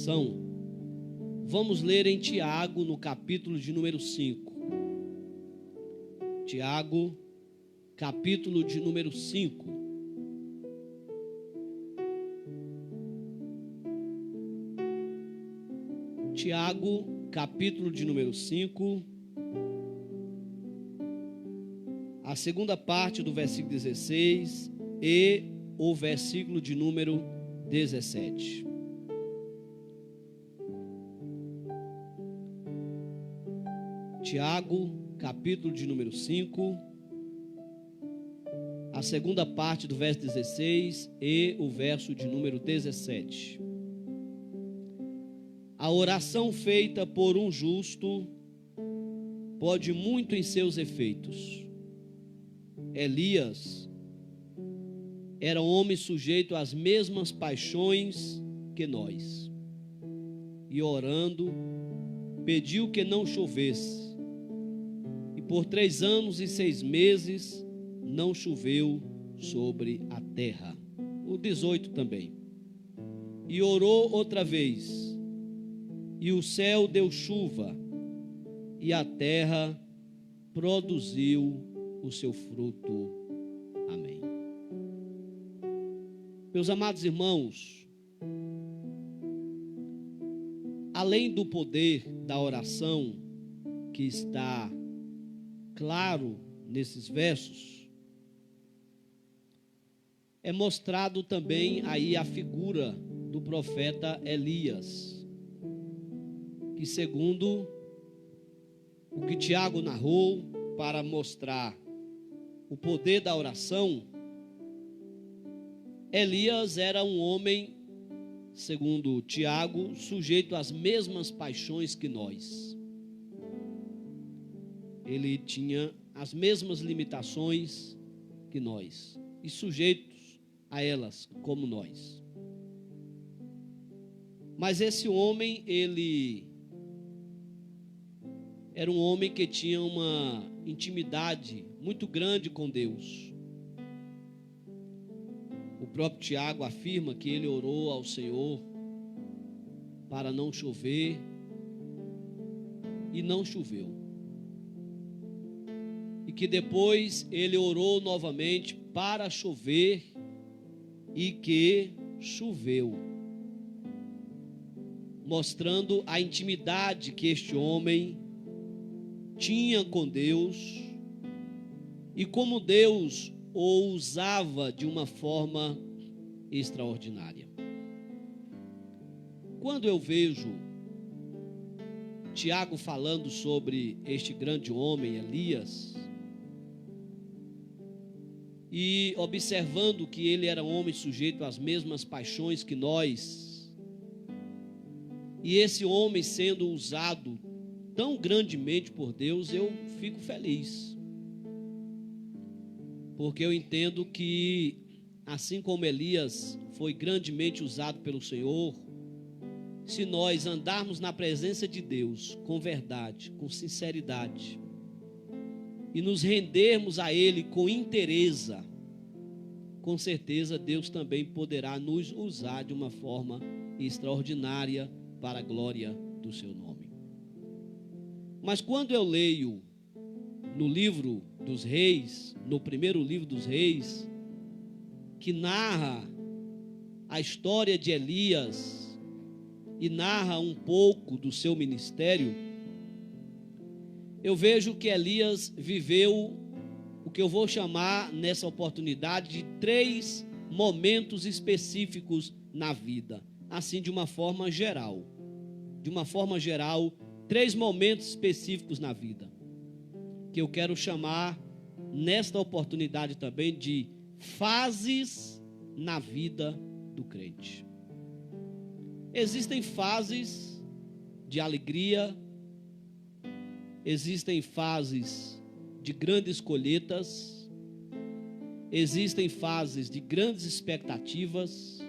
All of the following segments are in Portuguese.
oração, vamos ler em Tiago, no capítulo de número 5. Tiago, capítulo de número 5. Tiago, capítulo de número 5, a segunda parte do versículo 16 e o versículo de número 17. Tiago, capítulo de número 5, a segunda parte do verso 16 e o verso de número 17. A oração feita por um justo pode muito em seus efeitos. Elias era um homem sujeito às mesmas paixões que nós, e orando, pediu que não chovesse, e por 3 anos e 6 meses não choveu sobre a terra. O 18 também. E orou outra vez, e o céu deu chuva, e a terra produziu o seu fruto. Amém. Meus amados irmãos, além do poder da oração, que está claro nesses versos, é mostrado também aí a figura do profeta Elias, que segundo o que Tiago narrou para mostrar o poder da oração, Elias era um homem, segundo Tiago, sujeito às mesmas paixões que nós. Ele tinha as mesmas limitações que nós, e sujeitos a elas como nós. Mas esse homem, ele era um homem que tinha uma intimidade muito grande com Deus. O próprio Tiago afirma que ele orou ao Senhor para não chover, e não choveu. E que depois ele orou novamente para chover, e que choveu, mostrando a intimidade que este homem tinha com Deus, e como Deus o usava de uma forma extraordinária. Quando eu vejo Tiago falando sobre este grande homem, Elias, e observando que ele era um homem sujeito às mesmas paixões que nós, e esse homem sendo usado tão grandemente por Deus, eu fico feliz, porque eu entendo que, assim como Elias foi grandemente usado pelo Senhor, se nós andarmos na presença de Deus com verdade, com sinceridade, e nos rendermos a Ele com inteireza, com certeza Deus também poderá nos usar de uma forma extraordinária para a glória do seu nome. Mas quando eu leio no livro dos reis, no primeiro livro dos reis, que narra a história de Elias e narra um pouco do seu ministério, eu vejo que Elias viveu o que eu vou chamar nessa oportunidade de 3 momentos específicos na vida, assim de uma forma geral. De uma forma geral, 3 momentos específicos na vida, que eu quero chamar nesta oportunidade também de fases na vida do crente. Existem fases de alegria, existem fases de grandes colheitas, existem fases de grandes expectativas,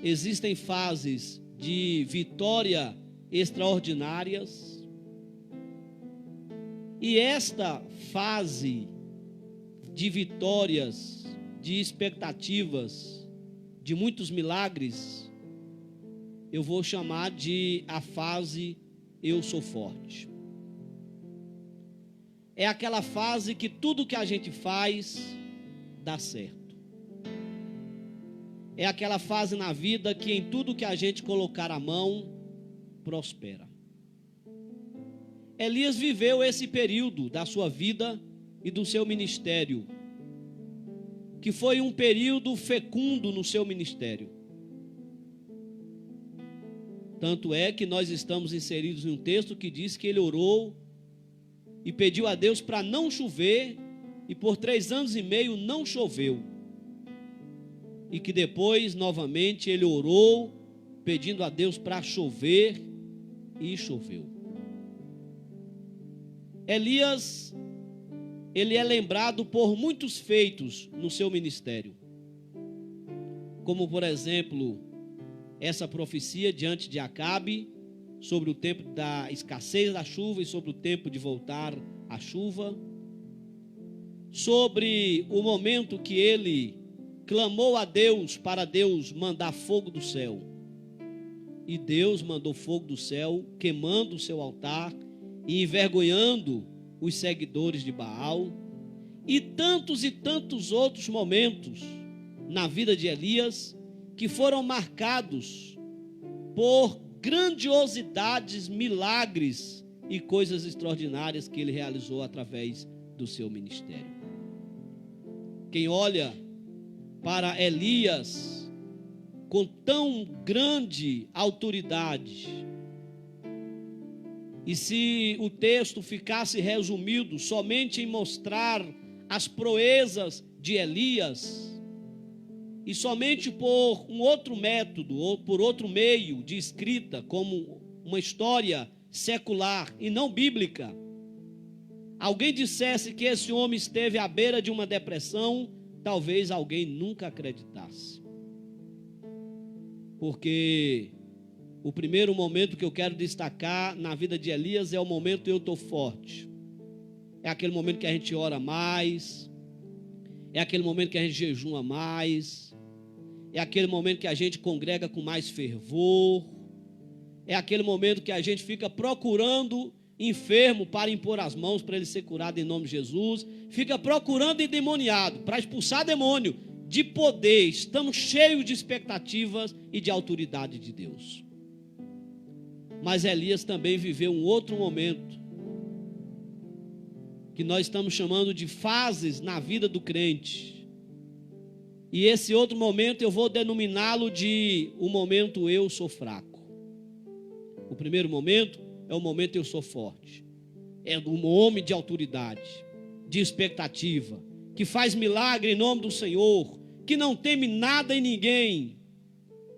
existem fases de vitória extraordinárias, e esta fase de vitórias, de expectativas, de muitos milagres, eu vou chamar de a fase eu sou forte. É aquela fase que tudo que a gente faz dá certo. É aquela fase na vida que em tudo que a gente colocar a mão, prospera. Elias viveu esse período da sua vida e do seu ministério, que foi um período fecundo no seu ministério. Tanto é que nós estamos inseridos em um texto que diz que ele orou e pediu a Deus para não chover, e por 3 anos e meio não choveu. E que depois, novamente, ele orou, pedindo a Deus para chover, e choveu. Elias, ele é lembrado por muitos feitos no seu ministério. Como, por exemplo, essa profecia diante de Acabe, sobre o tempo da escassez da chuva e sobre o tempo de voltar a chuva. Sobre o momento que ele clamou a Deus para Deus mandar fogo do céu. E Deus mandou fogo do céu, queimando o seu altar e envergonhando os seguidores de Baal. E tantos outros momentos na vida de Elias que foram marcados por grandiosidades, milagres e coisas extraordinárias que ele realizou através do seu ministério. Quem olha para Elias com tão grande autoridade, e se o texto ficasse resumido somente em mostrar as proezas de Elias, e somente por um outro método, ou por outro meio de escrita, como uma história secular e não bíblica, alguém dissesse que esse homem esteve à beira de uma depressão, talvez alguém nunca acreditasse. Porque o primeiro momento que eu quero destacar na vida de Elias é o momento eu estou forte. É aquele momento que a gente ora mais, é aquele momento que a gente jejuma mais, é aquele momento que a gente congrega com mais fervor, é aquele momento que a gente fica procurando enfermo para impor as mãos para ele ser curado em nome de Jesus, fica procurando endemoniado para expulsar demônio de poder. Estamos cheios de expectativas e de autoridade de Deus. Mas Elias também viveu um outro momento que nós estamos chamando de fases na vida do crente. E esse outro momento eu vou denominá-lo de o momento eu sou fraco. O primeiro momento é o momento eu sou forte. É um homem de autoridade, de expectativa, que faz milagre em nome do Senhor, que não teme nada em ninguém.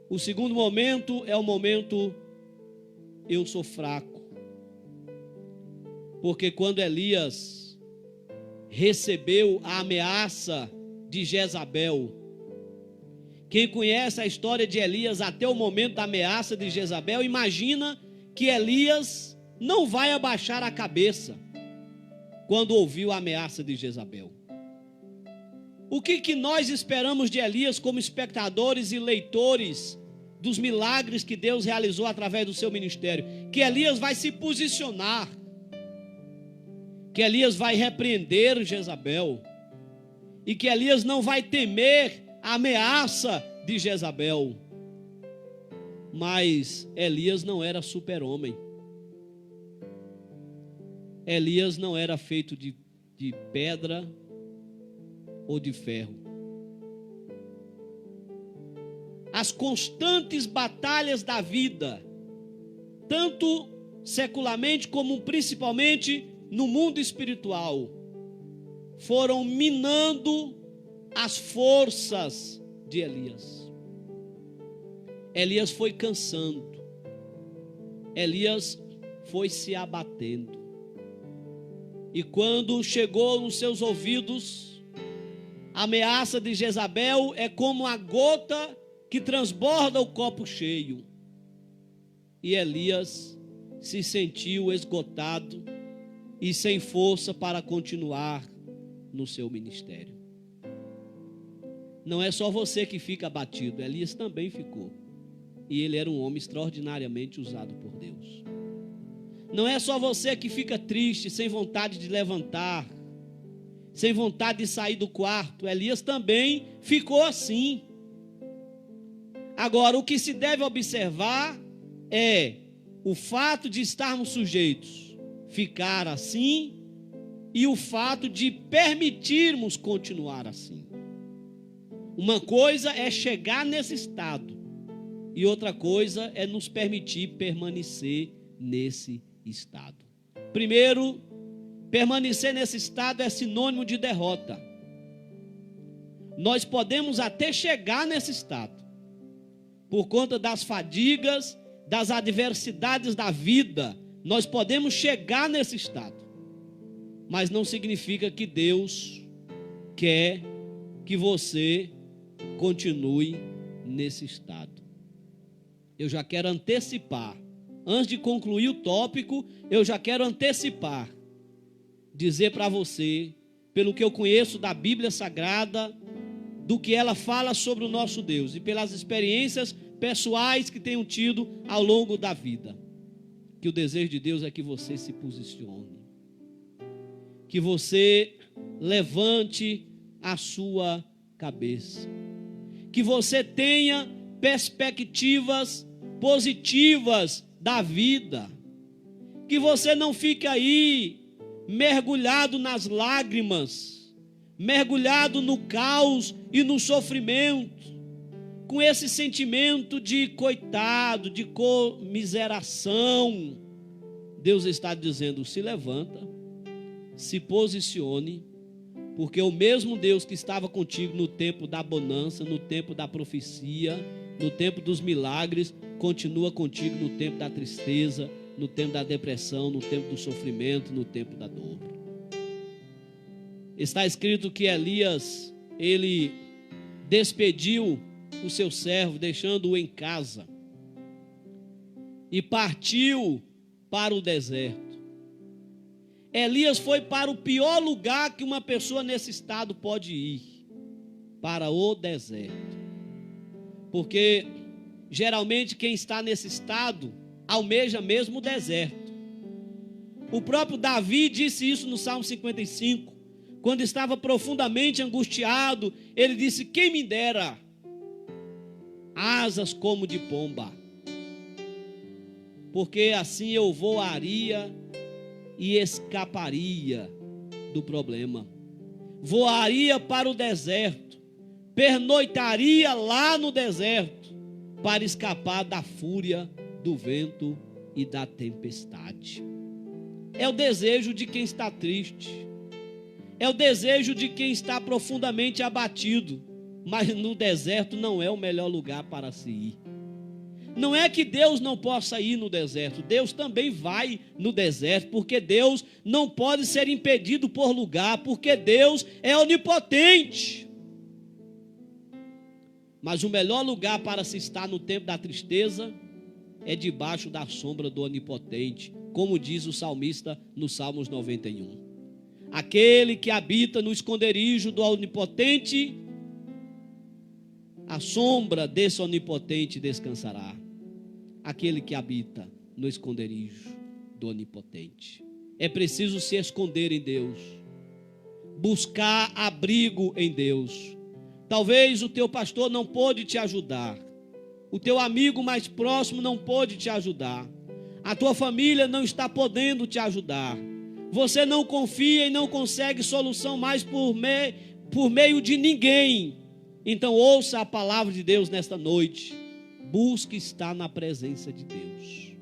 O segundo momento é o momento eu sou fraco. Porque quando Elias recebeu a ameaça de Jezabel, quem conhece a história de Elias até o momento da ameaça de Jezabel, imagina que Elias não vai abaixar a cabeça quando ouviu a ameaça de Jezabel. O que nós esperamos de Elias como espectadores e leitores dos milagres que Deus realizou através do seu ministério? Que Elias vai se posicionar, que Elias vai repreender Jezabel, e que Elias não vai temer a ameaça de Jezabel. Mas Elias não era super-homem. Elias não era feito de pedra ou de ferro. As constantes batalhas da vida, tanto secularmente como principalmente no mundo espiritual, foram minando as forças de Elias. Elias foi cansando. Elias foi se abatendo. E quando chegou nos seus ouvidos, a ameaça de Jezabel é como a gota que transborda o copo cheio. E Elias se sentiu esgotado e sem força para continuar no seu ministério. Não é só você que fica abatido, Elias também ficou. e ele era um homem extraordinariamente usado por Deus. Não é só você que fica triste, sem vontade de levantar, sem vontade de sair do quarto. Elias também ficou assim. Agora, o que se deve observar é o fato de estarmos sujeitos a ficar assim e o fato de permitirmos continuar assim. Uma coisa é chegar nesse estado e outra coisa é nos permitir permanecer nesse estado. Primeiro, permanecer nesse estado é sinônimo de derrota. Nós podemos até chegar nesse estado por conta das fadigas, das adversidades da vida. Nós podemos chegar nesse estado, mas não significa que Deus quer que você continue nesse estado. Eu já quero antecipar, antes de concluir o tópico, eu já quero antecipar, dizer para você, pelo que eu conheço da Bíblia Sagrada, do que ela fala sobre o nosso Deus e pelas experiências pessoais que tenho tido ao longo da vida, que o desejo de Deus é que você se posicione, que você levante a sua cabeça, que você tenha perspectivas positivas da vida, que você não fique aí mergulhado nas lágrimas, mergulhado no caos e no sofrimento, com esse sentimento de coitado, de comiseração. Deus está dizendo: se levanta, se posicione, porque o mesmo Deus que estava contigo no tempo da bonança, no tempo da profecia, no tempo dos milagres, continua contigo no tempo da tristeza, no tempo da depressão, no tempo do sofrimento, no tempo da dor. Está escrito que Elias, ele despediu o seu servo, deixando-o em casa, e partiu para o deserto. Elias foi para o pior lugar que uma pessoa nesse estado pode ir, para o deserto. Porque geralmente quem está nesse estado almeja mesmo o deserto. O próprio Davi disse isso no Salmo 55, quando estava profundamente angustiado. Ele disse: quem me dera asas como de pomba, porque assim eu voaria e escaparia do problema. Voaria para o deserto, pernoitaria lá no deserto, para escapar da fúria do vento e da tempestade. É o desejo de quem está triste, é o desejo de quem está profundamente abatido, mas no deserto não é o melhor lugar para se ir. Não é que Deus não possa ir no deserto, Deus também vai no deserto, porque Deus não pode ser impedido por lugar, porque Deus é onipotente. Mas o melhor lugar para se estar no tempo da tristeza é debaixo da sombra do onipotente, como diz o salmista no Salmos 91. Aquele que habita no esconderijo do onipotente, a sombra desse onipotente descansará. Aquele que habita no esconderijo do onipotente. É preciso se esconder em Deus, buscar abrigo em Deus. Talvez o teu pastor não pôde te ajudar, o teu amigo mais próximo não pôde te ajudar, a tua família não está podendo te ajudar, você não confia e não consegue solução mais por meio de ninguém. Então ouça a palavra de Deus nesta noite. Busque estar na presença de Deus.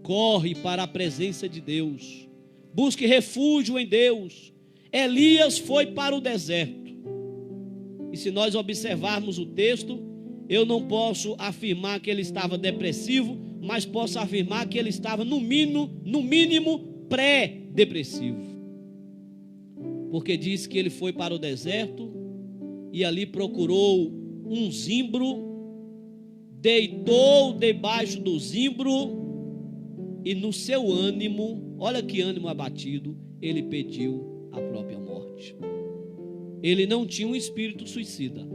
Corre para a presença de Deus. Busque refúgio em Deus. Elias foi para o deserto. E se nós observarmos o texto, eu não posso afirmar que ele estava depressivo, mas posso afirmar que ele estava no mínimo pré-depressivo. Porque diz que ele foi para o deserto e ali procurou um zimbro, deitou debaixo do zimbro e no seu ânimo, olha que ânimo abatido, ele pediu a própria morte. Ele não tinha um espírito suicida,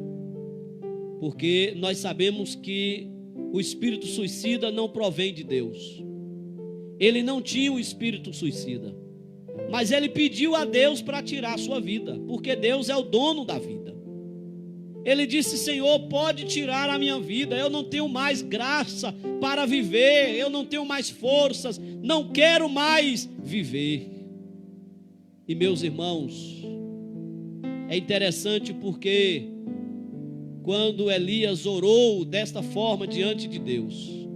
porque nós sabemos que o espírito suicida não provém de Deus. Ele não tinha um espírito suicida, mas ele pediu a Deus para tirar a sua vida, porque Deus é o dono da vida. Ele disse: Senhor, pode tirar a minha vida, eu não tenho mais graça para viver, eu não tenho mais forças, não quero mais viver. E meus irmãos, é interessante porque quando Elias orou desta forma diante de Deus,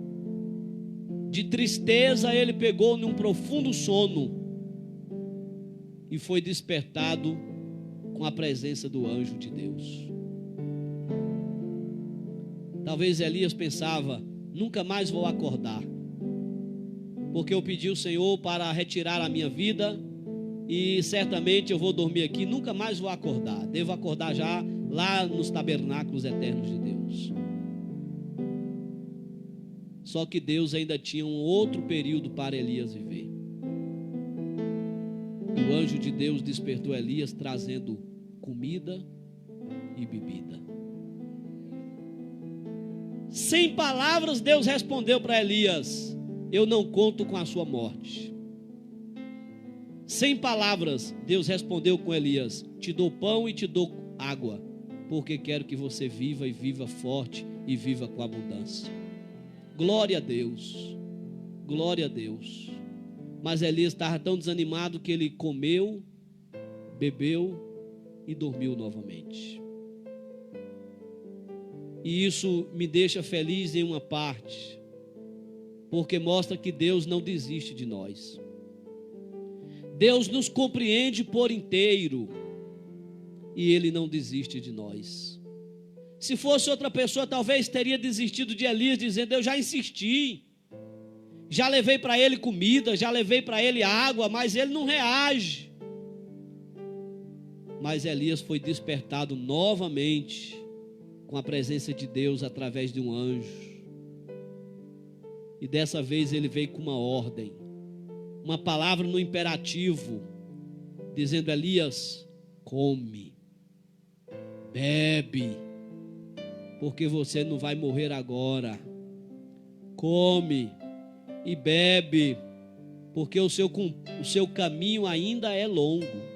de tristeza ele pegou num profundo sono e foi despertado com a presença do anjo de Deus. Talvez Elias pensava: nunca mais vou acordar, porque eu pedi ao Senhor para retirar a minha vida, e certamente eu vou dormir aqui, nunca mais vou acordar. Devo acordar já lá nos tabernáculos eternos de Deus. Só que Deus ainda tinha um outro período para Elias viver. O anjo de Deus despertou Elias trazendo comida e bebida. Sem palavras, Deus respondeu para Elias: eu não conto com a sua morte. Sem palavras, Deus respondeu com Elias: te dou pão e te dou água, porque quero que você viva e viva forte e viva com abundância. Glória a Deus, glória a Deus. Mas Elias estava tão desanimado que ele comeu, bebeu e dormiu novamente. E isso me deixa feliz em uma parte, porque mostra que Deus não desiste de nós. Deus nos compreende por inteiro e Ele não desiste de nós. Se fosse outra pessoa, talvez teria desistido de Elias, dizendo: eu já insisti, já levei para ele comida, já levei para ele água, mas ele não reage. Mas Elias foi despertado novamente com a presença de Deus através de um anjo. E dessa vez ele veio com uma ordem, uma palavra no imperativo, dizendo: Elias, come, bebe, porque você não vai morrer agora. Come e bebe, porque o seu caminho ainda é longo.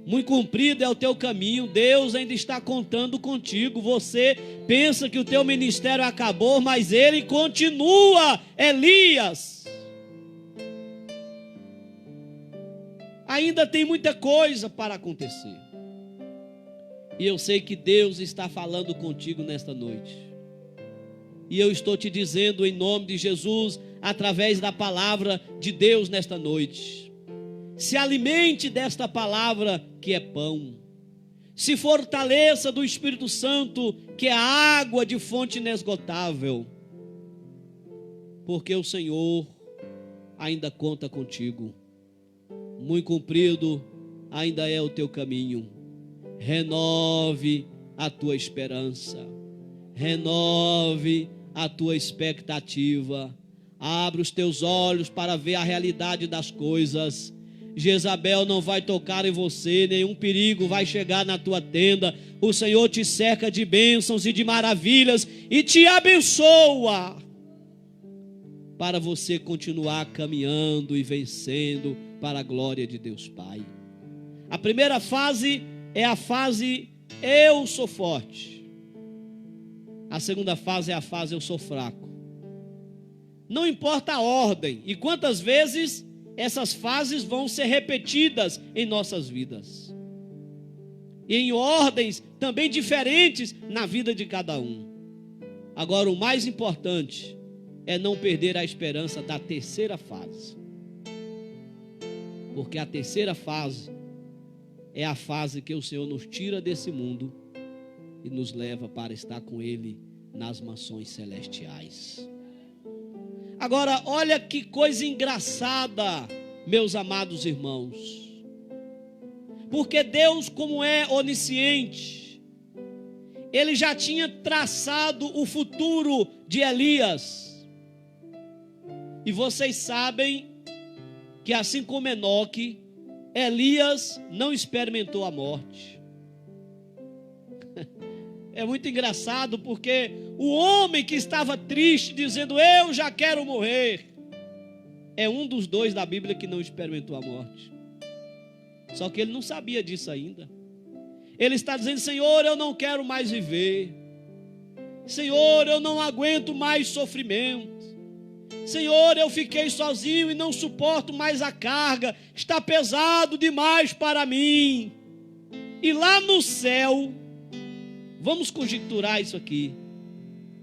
Muito comprido é o teu caminho, Deus ainda está contando contigo. Você pensa que o teu ministério acabou, mas ele continua, Elias. Ainda tem muita coisa para acontecer. E eu sei que Deus está falando contigo nesta noite. E eu estou te dizendo em nome de Jesus, através da palavra de Deus nesta noite: se alimente desta palavra que é pão. Se fortaleça do Espírito Santo, que é água de fonte inesgotável. Porque o Senhor ainda conta contigo. Muito comprido ainda é o teu caminho. Renove a tua esperança. Renove a tua expectativa. Abra os teus olhos para ver a realidade das coisas. Jezabel não vai tocar em você, nenhum perigo vai chegar na tua tenda. O Senhor te cerca de bênçãos e de maravilhas e te abençoa, para você continuar caminhando e vencendo para a glória de Deus Pai. A primeira fase é a fase eu sou forte. A segunda fase é a fase eu sou fraco. Não importa a ordem e quantas vezes essas fases vão ser repetidas em nossas vidas, e em ordens também diferentes na vida de cada um. Agora, o mais importante é não perder a esperança da terceira fase, porque a terceira fase é a fase que o Senhor nos tira desse mundo e nos leva para estar com Ele nas mansões celestiais. Agora, olha que coisa engraçada, meus amados irmãos. Porque Deus, como é onisciente, Ele já tinha traçado o futuro de Elias. E vocês sabem que, assim como Enoque, Elias não experimentou a morte. É muito engraçado porque O homem que estava triste, dizendo: eu já quero morrer, é um dos dois da Bíblia que não experimentou a morte. Só que ele não sabia disso ainda. Ele está dizendo: Senhor, eu não quero mais viver. Senhor, eu não aguento mais sofrimento. Senhor, eu fiquei sozinho e não suporto mais a carga. Está pesado demais para mim. E lá no céu, vamos conjecturar isso aqui,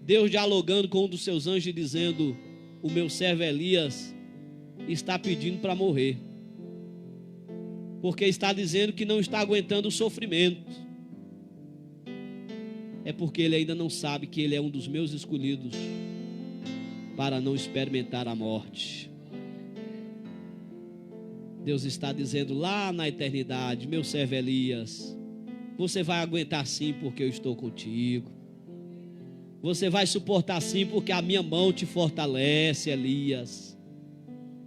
Deus dialogando com um dos seus anjos e dizendo: o meu servo Elias está pedindo para morrer, porque está dizendo que não está aguentando o sofrimento. É porque ele ainda não sabe que ele é um dos meus escolhidos para não experimentar a morte. Deus está dizendo lá na eternidade: meu servo Elias, você vai aguentar sim, porque eu estou contigo. Você vai suportar sim, porque a minha mão te fortalece, Elias.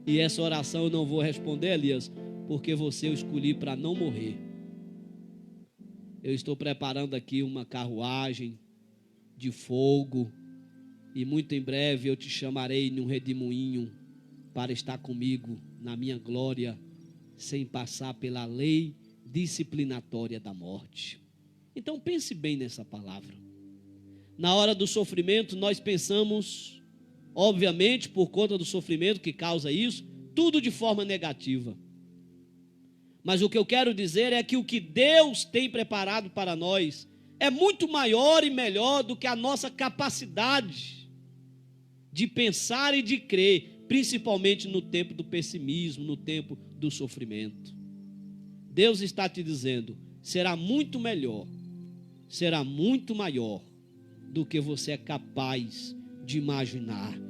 E essa oração eu não vou responder, Elias, porque você eu escolhi para não morrer. Eu estou preparando aqui uma carruagem de fogo, e muito em breve eu te chamarei num redemoinho para estar comigo na minha glória, sem passar pela lei disciplinatória da morte. Então pense bem nessa palavra. Na hora do sofrimento nós pensamos, obviamente, por conta do sofrimento que causa isso, tudo de forma negativa. Mas o que eu quero dizer é que o que Deus tem preparado para nós é muito maior e melhor do que a nossa capacidade de pensar e de crer, principalmente no tempo do pessimismo, no tempo do sofrimento. Deus está te dizendo: será muito melhor, será muito maior do que você é capaz de imaginar.